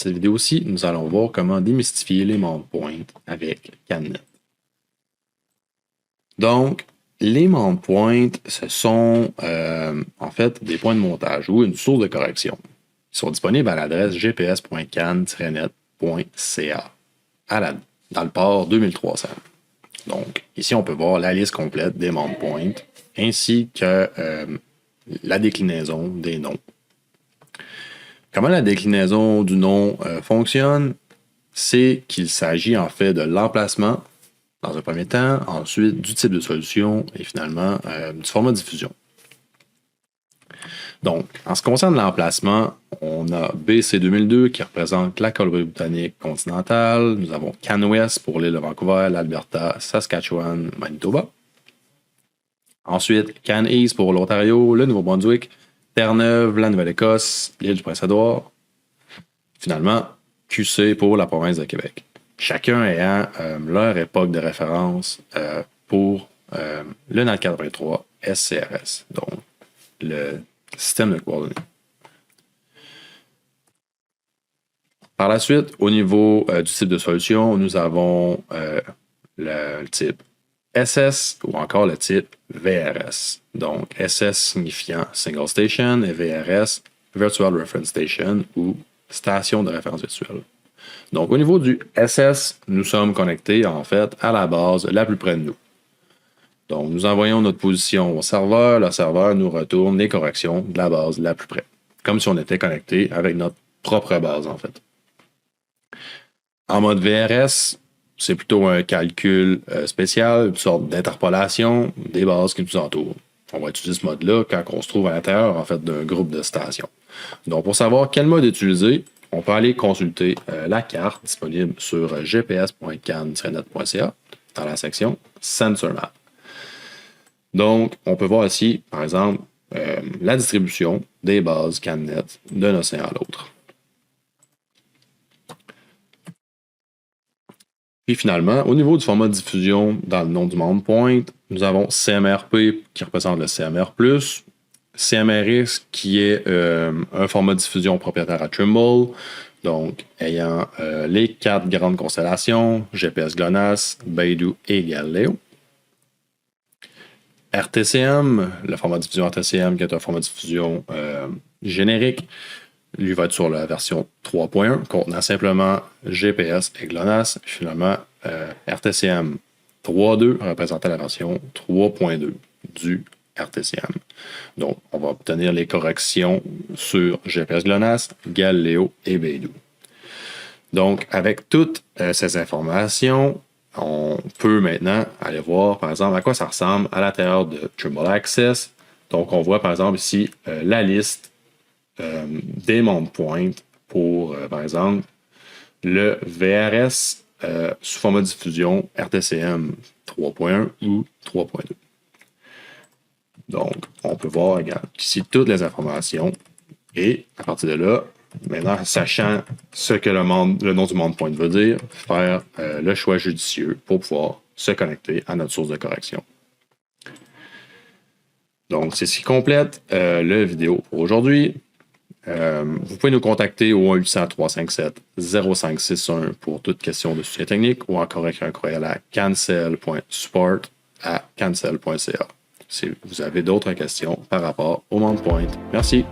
cette vidéo-ci, nous allons voir comment démystifier les mount points avec CanNet. Donc, les mount points, ce sont en fait des points de montage ou une source de correction. Ils sont disponibles à l'adresse gps.can-net.ca dans le port 2300. Donc, ici, on peut voir la liste complète des mount points ainsi que la déclinaison des noms. Comment la déclinaison du nom fonctionne? C'est qu'il s'agit en fait de l'emplacement dans un premier temps, ensuite du type de solution et finalement du format de diffusion. Donc, en ce qui concerne l'emplacement, on a BC 2002 qui représente la Colombie-Britannique continentale. Nous avons CanWest pour l'île de Vancouver, l'Alberta, Saskatchewan, Manitoba. Ensuite, CanEast pour l'Ontario, le Nouveau-Brunswick, Terre-Neuve, la Nouvelle-Écosse, l'île du Prince-Édouard. Finalement, QC pour la province de Québec. Chacun ayant leur époque de référence pour le NAT 83 SCRS, donc le système de coordonnées. Par la suite, au niveau du type de solution, nous avons le type SS ou encore le type VRS. Donc, SS signifiant Single Station et VRS, Virtual Reference Station ou Station de référence virtuelle. Donc, au niveau du SS, nous sommes connectés en fait à la base la plus près de nous. Donc, nous envoyons notre position au serveur, le serveur nous retourne les corrections de la base la plus près, comme si on était connecté avec notre propre base en fait. En mode VRS, c'est plutôt un calcul spécial, une sorte d'interpolation des bases qui nous entourent. On va utiliser ce mode-là quand on se trouve à l'intérieur en fait d'un groupe de stations. Donc, pour savoir quel mode utiliser, on peut aller consulter la carte disponible sur gps.can-net.ca dans la section Sensor Map. Donc, on peut voir ici, par exemple, la distribution des bases CanNet d'un océan à l'autre. Puis finalement, au niveau du format de diffusion dans le nom du mount point, nous avons CMRP qui représente le CMR+, CMRX qui est un format de diffusion propriétaire à Trimble, donc ayant les 4 grandes constellations, GPS GLONASS, Beidou et Galileo. RTCM, le format de diffusion RTCM qui est un format de diffusion générique, lui va être sur la version 3.1, contenant simplement GPS et GLONASS. Finalement, RTCM 3.2 représentait la version 3.2 du RTCM. Donc, on va obtenir les corrections sur GPS GLONASS, Galileo et Beidou. Donc, avec toutes ces informations, on peut maintenant aller voir, par exemple, à quoi ça ressemble à l'intérieur de Trimble Access. Donc, on voit, par exemple, ici, la liste des mount points pour, par exemple, le VRS sous format de diffusion RTCM 3.1 ou 3.2. Donc, on peut voir ici toutes les informations et à partir de là, maintenant, sachant ce que le nom du mount point veut dire, faire le choix judicieux pour pouvoir se connecter à notre source de correction. Donc, c'est ce qui complète la vidéo pour aujourd'hui. Vous pouvez nous contacter au 1-800-357-0561 pour toute question de soutien technique ou encore écrire un courriel à cancel.support@cancel.ca si vous avez d'autres questions par rapport au mount point. Merci.